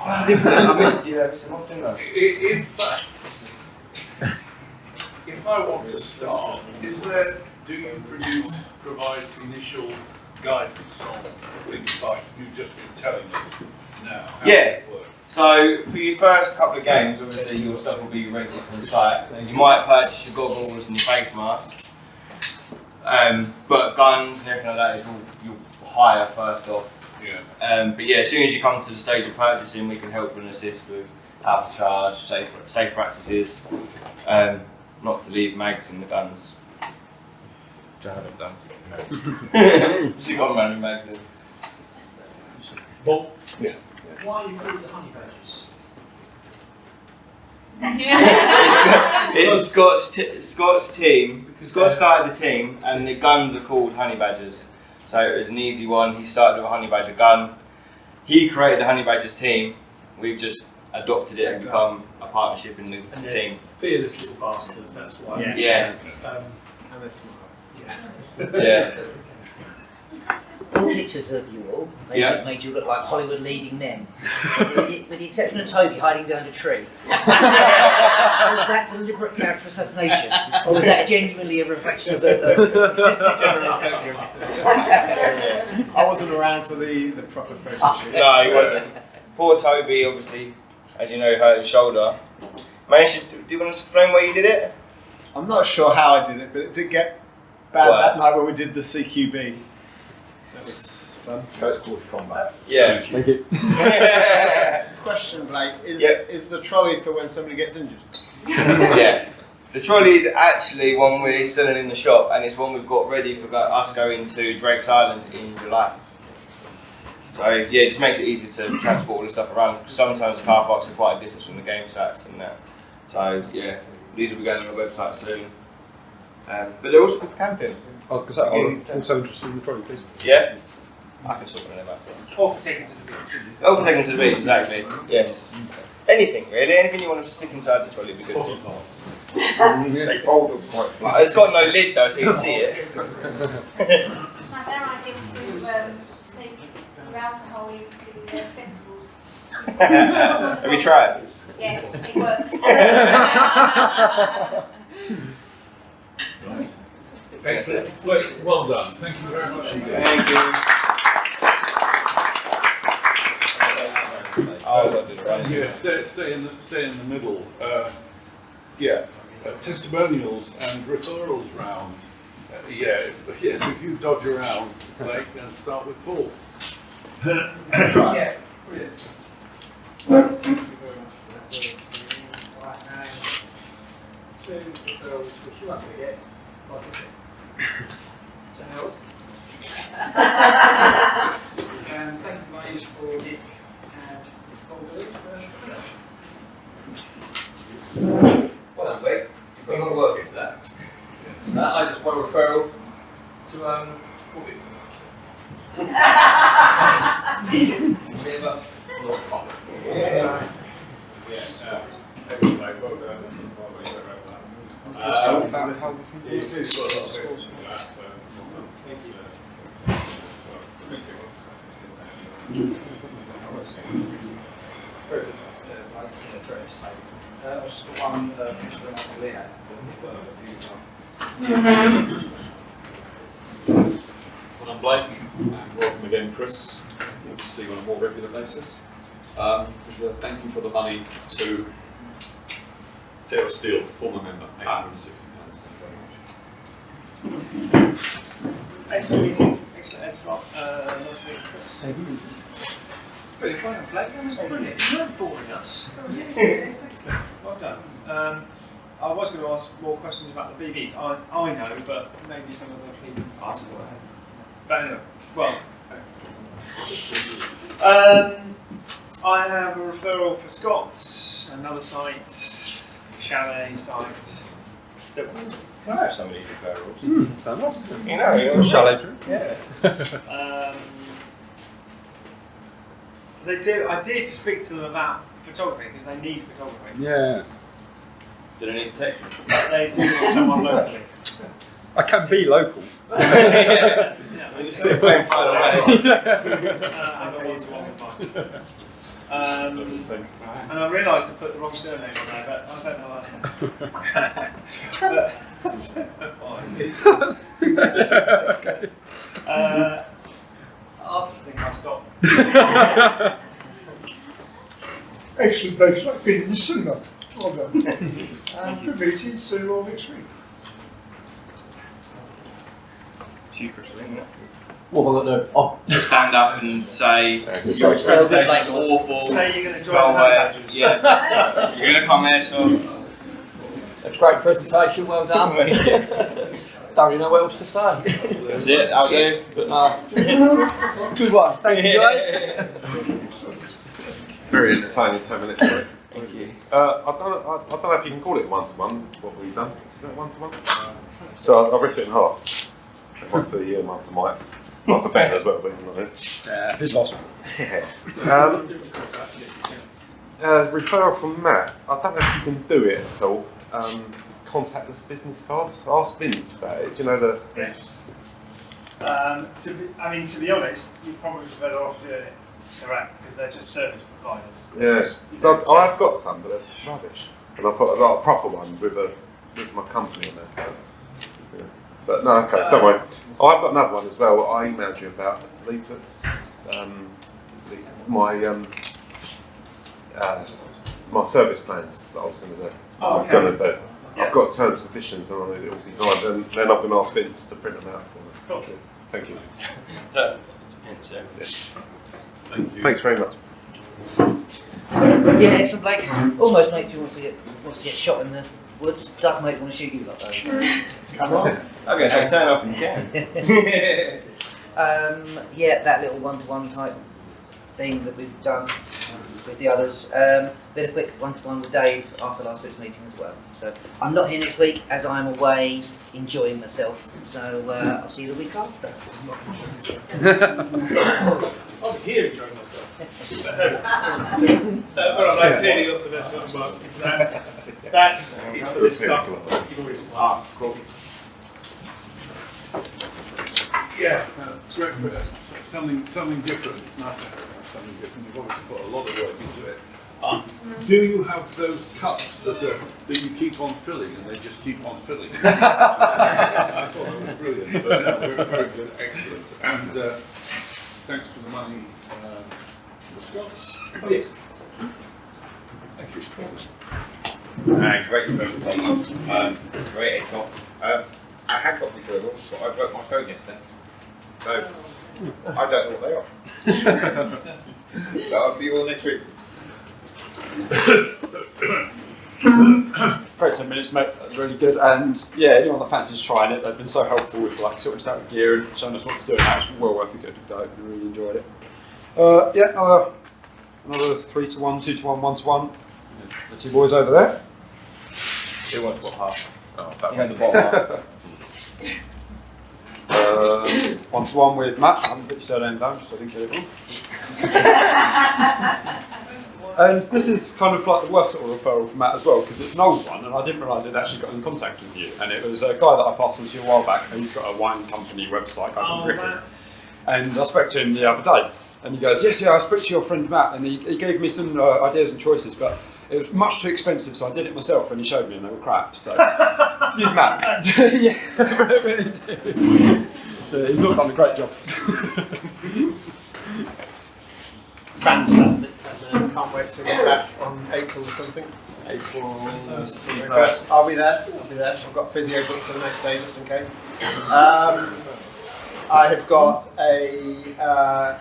[SPEAKER 15] I missed you. I missed them off, didn't I?
[SPEAKER 1] If I want to start, do you provide initial guidance on things like you've just been telling us now? How
[SPEAKER 15] Yeah.
[SPEAKER 1] it works?
[SPEAKER 15] So for your first couple of games, obviously your stuff will be ready from the site. You might purchase your goggles and your face mask, but guns and everything like that is all you'll hire first off.
[SPEAKER 1] Yeah.
[SPEAKER 15] But yeah, as soon as you come to the stage of purchasing, we can help and assist with how to charge, safe practices, not to leave mags in the guns. Which I haven't done. No. Just got random mags in.
[SPEAKER 4] Bob?
[SPEAKER 15] Yeah.
[SPEAKER 4] Why are you called the honey badgers?
[SPEAKER 15] It's Scott's team. Scott started the team, and the guns are called honey badgers. So it was an easy one. He started with a honey badger gun. He created the honey badgers team. We've just adopted it and become a partnership in the team.
[SPEAKER 4] Fearless little bastards, that's why.
[SPEAKER 15] Yeah.
[SPEAKER 5] And they're smart.
[SPEAKER 15] Yeah.
[SPEAKER 8] All pictures of you all made you look like Hollywood leading men. With the exception of Toby hiding behind a tree. Was that deliberate character assassination? Or was that genuinely a reflection of the...
[SPEAKER 5] I wasn't around for the proper photo shoot.
[SPEAKER 15] No, he wasn't. Poor Toby, obviously, as you know, hurt his shoulder. Man, do you want to explain why you did it?
[SPEAKER 5] I'm not sure how I did it, but it did get bad that night when we did the CQB. That was fun.
[SPEAKER 14] Close quarter combat.
[SPEAKER 15] Yeah.
[SPEAKER 7] Thank you.
[SPEAKER 5] Question, Blake, is the trolley for when somebody gets injured?
[SPEAKER 15] Yeah. The trolley is actually one we're selling in the shop, and it's one we've got ready for us going to Drake's Island in July. So yeah, it just makes it easy to transport all the stuff around. Sometimes the car parks are quite a distance from the game sites and that. So yeah, these will be going on the website soon. But they're also good for camping.
[SPEAKER 7] I was going to say, I'm also interested in the trolley, please.
[SPEAKER 15] Yeah? I can sort it out.
[SPEAKER 4] Or for taking to the beach.
[SPEAKER 15] Or for taking to the beach, exactly. Yes. Anything really, anything you want to stick inside the trolley would be good too.
[SPEAKER 14] They fold them quite flat.
[SPEAKER 15] It's got no lid though, so you can see it.
[SPEAKER 11] It's like their idea to sneak around the whole into festivals.
[SPEAKER 15] Have you tried?
[SPEAKER 11] Yeah, it works.
[SPEAKER 1] Right. Excellent. Well done. Thank you very much indeed.
[SPEAKER 15] Thank you.
[SPEAKER 1] Yeah, stay in the middle. Testimonials and referrals round. Yes, if you dodge around, Blake, and start with Paul.
[SPEAKER 4] Yeah, brilliant.
[SPEAKER 5] Thank you very much for that. Right now, 2 referrals, which you won't forget. To help. And thank you guys for Nick and
[SPEAKER 12] Well done, Blake. You've got a lot of work into that. I just want a referral to
[SPEAKER 5] Very good, very entertaining. I've just got one thanks very much to Leanne
[SPEAKER 6] Well, I'm Blake, and welcome again, Chris. Good to see you on a more regular basis. This is a thank you for the money to Sarah Steele, former member, £860. Thank you very much.
[SPEAKER 4] Excellent meeting. Excellent. Nice meeting, Chris.
[SPEAKER 18] Thank you.
[SPEAKER 4] Brilliant. Well done, Blake. That was brilliant. You weren't boring us. That was it. It's excellent. Well done. I was going to ask more questions about the BBs. I know, but maybe some of the people ask what I have. But anyway, well. I have a referral for Scott's, another site, chalet site.
[SPEAKER 15] Can I have some of these referrals?
[SPEAKER 18] You know, you're a chalet trip.
[SPEAKER 15] Yeah.
[SPEAKER 4] They do. I did speak to them about photography because they need photography.
[SPEAKER 18] Yeah.
[SPEAKER 15] Do they need protection?
[SPEAKER 4] They do need someone locally.
[SPEAKER 18] I can be local.
[SPEAKER 4] Yeah.
[SPEAKER 15] We just stay playing far away.
[SPEAKER 4] And I realised I put the wrong surname on there, but I don't know why.
[SPEAKER 18] Okay.
[SPEAKER 4] I think I'll stop.
[SPEAKER 2] Excellent, Blake. It's like being in the cinema. Well done. Good meeting. See you all next week.
[SPEAKER 18] What have I got to do? Oh.
[SPEAKER 15] Just stand up and say your presentation's awful.
[SPEAKER 4] Say you're going to drive the badges.
[SPEAKER 15] Yeah. You're going to come here, so.
[SPEAKER 18] That's a great presentation, well done. Don't really know what else to say.
[SPEAKER 15] That's it, that'll do.
[SPEAKER 18] But no. Good one. Thank you, guys.
[SPEAKER 9] Very entertaining 10 minutes.
[SPEAKER 15] Thank you.
[SPEAKER 9] I don't know if you can call it once-a-month, what we've done. Is that once-a-month? So I've ripped it in half. One for the year, one for Mike. One for Ben as well, but he's not here.
[SPEAKER 18] He's lost.
[SPEAKER 9] Referral from Matt. I don't know if you can do it at all. Contactless business cards. Ask Vince about it. Do you know the?
[SPEAKER 4] To be honest, you're probably better off doing it direct because they're just service providers.
[SPEAKER 9] Yeah. So I've got some, but they're rubbish. And I put a proper one with my company on there. Yeah. But no, okay, don't worry. Oh, I've got another one as well. I emailed you about leaflets. My service plans that I was going to do. I've got terms and conditions and I need it all designed, and then I've been asked Vince to print them out for me.
[SPEAKER 4] Cool.
[SPEAKER 9] Thank you.
[SPEAKER 15] So,
[SPEAKER 9] Thank you. Thanks very much.
[SPEAKER 8] Yeah, excellent, Blake. Almost makes me want to get shot in the woods. Does make me want to shoot you like those. Come on.
[SPEAKER 15] Okay, so turn off and you can.
[SPEAKER 8] Yeah, that little one-to-one type thing that we've done with the others. Bit of quick one-to-one with Dave after last week's meeting as well. So I'm not here next week as I'm away enjoying myself. So I'll see you the week after.
[SPEAKER 4] I'll be here enjoying myself. But I've clearly got some extra work into that. That is for this stuff you've already supplied.
[SPEAKER 15] Cool.
[SPEAKER 1] Yeah, something different. It's nice to have something different. You've obviously put a lot of work into it. Do you have those cups that you keep on filling and they just keep on filling? I thought that was brilliant. But no, very good, excellent. And thanks for the money for Scott's.
[SPEAKER 4] Yes.
[SPEAKER 1] Thank you.
[SPEAKER 14] Great presentation. Great, it's not. I had got referrals, but I broke my phone yesterday. So I don't know what they are. So I'll see you all next week.
[SPEAKER 7] Great 10 minutes, mate. That was really good. And yeah, anyone that fancies trying it, they've been so helpful with like sorting us out with gear and showing us what to do. And it's well worth a good go. I really enjoyed it. Yeah, another 3-to-1, 2-to-1, 1-to-1. The two boys over there.
[SPEAKER 15] Who wants what half?
[SPEAKER 14] Oh,
[SPEAKER 15] that one, the bottom half.
[SPEAKER 7] one-to-one with Matt. I haven't put your surname down, so I didn't get it wrong. And this is kind of like the worst sort of referral from Matt as well, because it's an old one, and I didn't realise he'd actually got in contact with you. And it was a guy that I passed on to you a while back, and he's got a wine company website called Brentwood. And I spoke to him the other day, and he goes, yes, I spoke to your friend Matt, and he gave me some ideas and choices, but it was much too expensive, so I did it myself, and he showed me, and they were crap. So use Matt. Yeah, really do. Yeah, he's not done a great job.
[SPEAKER 21] Fantastic. Can't wait to get back on April or something. April 1st. I'll be there. I've got physio booked for the next day just in case. I have got a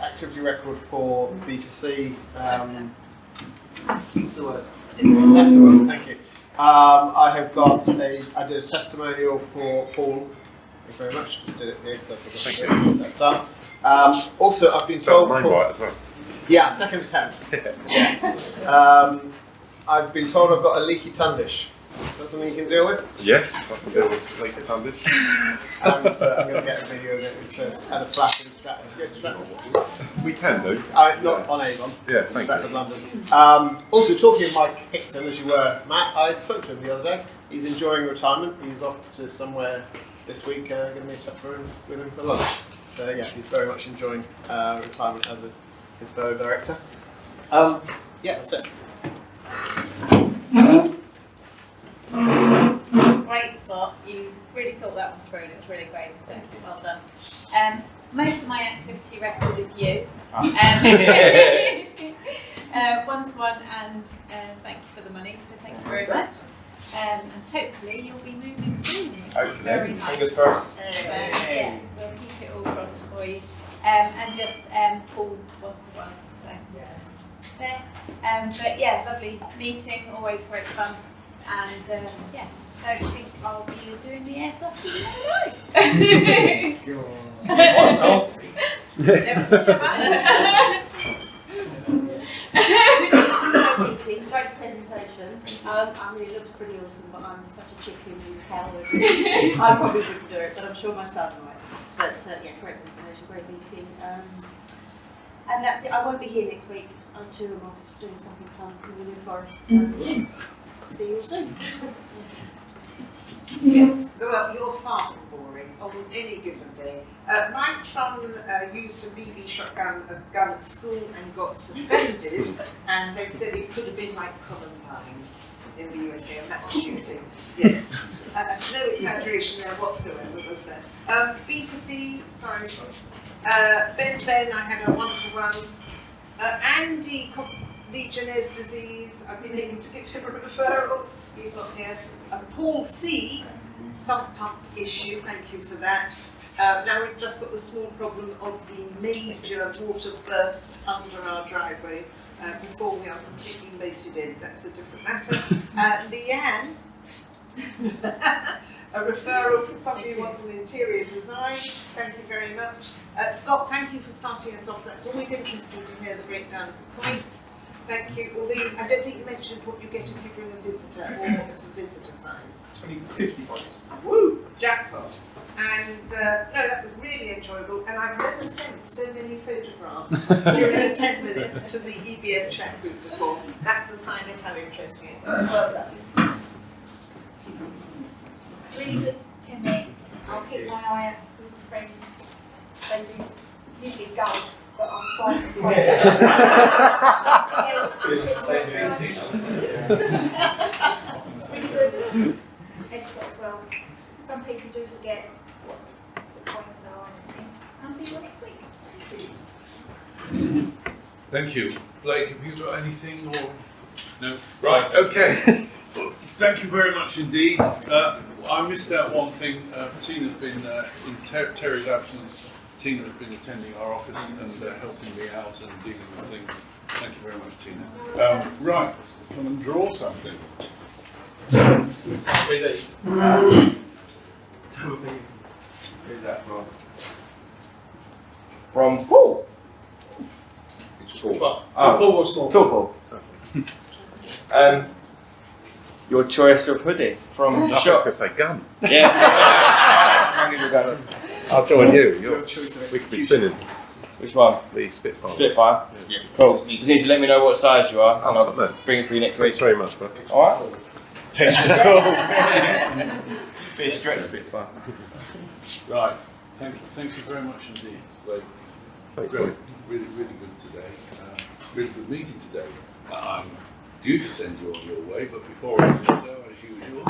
[SPEAKER 21] activity record for B2C. That's the word. That's the word. Thank you. I have got I did a testimonial for Paul. Thank you very much. Just did it here because I forgot to get that done. Also, I've been told.
[SPEAKER 9] Mine right as well.
[SPEAKER 21] Yeah, second attempt. Yes. I've been told I've got a leaky tundish. Is that something you can deal with?
[SPEAKER 9] Yes, I can deal with leaky tundish.
[SPEAKER 21] And I'm going to get a video of it. It's had a flash in Stratford.
[SPEAKER 9] We can do.
[SPEAKER 21] Not on Avon.
[SPEAKER 9] Yeah, thank
[SPEAKER 21] Stratford,
[SPEAKER 9] you.
[SPEAKER 21] London. Also, talking of Mike Hickson, as you were, Matt, I spoke to him the other day. He's enjoying retirement. He's off to somewhere this week. Going to meet up with him for lunch. So yeah, he's very much enjoying retirement as is his fellow director. Yeah, that's it.
[SPEAKER 11] Great start. You really thought that one through and it was really great, so well done. Most of my activity record is you. One-to-one and thank you for the money, so thank you very much. And hopefully you'll be moving soon. Very nice.
[SPEAKER 15] Fingers crossed.
[SPEAKER 11] Yeah, we'll keep it all crossed for you. And just Paul one-to-one, so there. But yeah, lovely meeting, always great fun. And yeah, don't think I'll be doing the airsoft even
[SPEAKER 10] Meeting, great presentation. I mean, it looks pretty awesome, but I'm such a chicken and cow. I probably wouldn't do it, but I'm sure my son might. But yeah, great presentation, great meeting. And that's it. I won't be here next week. I'm off doing something fun in the New Forest. So see you all soon.
[SPEAKER 13] Yes, well, you're far from boring on any given day. My son used a BB shotgun, a gun at school and got suspended, and they said it could have been like Columbine in the USA, and that's shooting. Yes, no exaggeration there whatsoever, was there? B2C, sorry. Ben, I had a one-to-one. Andy Legionnaires' disease, I've been able to give him a referral, he's not here. Paul C, sump pump issue, thank you for that. Now we've just got the small problem of the major water burst under our driveway before we are completely moated in, that's a different matter. Leanne, a referral for somebody who wants an interior design, thank you very much. Scott, thank you for starting us off, that's always interesting to hear the breakdown of points. Thank you, although I don't think you mentioned what you get if you bring a visitor or if a visitor signs.
[SPEAKER 4] 50 points.
[SPEAKER 13] Woo! Jackpot. And no, that was really enjoyable, and I've never sent so many photographs during 10 minutes to the EBF chat group before. That's a sign of how interesting it was. Well done.
[SPEAKER 16] Really good 10 minutes. I'll keep my eye out for the friends. They do usually golf, but I'm trying to switch Really good. Excellent as well. Some people do forget what the points are and everything. I'll see you all next week.
[SPEAKER 1] Thank you. Blake, have you got anything or no? Right, okay. Thank you very much indeed. I missed out one thing. Tina's been, in Terry's absence, Tina has been attending our office and helping me out and dealing with things. Thank you very much, Tina. Right, come and draw something.
[SPEAKER 3] 3 days. Who's that from? From Paul.
[SPEAKER 4] It's Paul. Paul or small?
[SPEAKER 3] Paul. Your choice of pudding from
[SPEAKER 9] I was
[SPEAKER 3] shop.
[SPEAKER 9] going to say gum.
[SPEAKER 3] Yeah.
[SPEAKER 9] I'll join you.
[SPEAKER 15] We could be spinning. Which one?
[SPEAKER 9] The Spitfire.
[SPEAKER 15] Spitfire?
[SPEAKER 14] Yeah.
[SPEAKER 15] Cool. Just need to let me know what size you are, and I'll bring it for you next week.
[SPEAKER 9] Thanks very much, bro.
[SPEAKER 15] Alright? Bit of stretch Spitfire.
[SPEAKER 1] Right. Thank you very much indeed. Like,
[SPEAKER 9] Thanks,
[SPEAKER 1] really,
[SPEAKER 9] mate.
[SPEAKER 1] really good today. Really good meeting today. I'm due to send you on your way, but before I do so, as usual,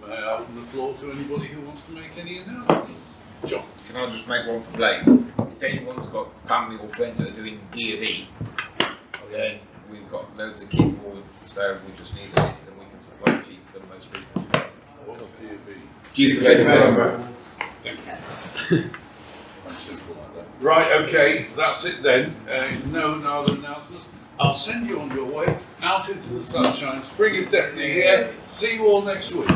[SPEAKER 1] may I open the floor to anybody who wants to make any announcements? John.
[SPEAKER 14] Can I just make one for Blake? If anyone's got family or friends that are doing D&E, then we've got loads of kit forward, so we just need a list and we can supply cheaper than most people.
[SPEAKER 1] What's D&E?
[SPEAKER 14] Thank you.
[SPEAKER 1] Simple like that. Right, okay, that's it then. No other announcements. I'll send you on your way out into the sunshine. Spring is definitely here. See you all next week.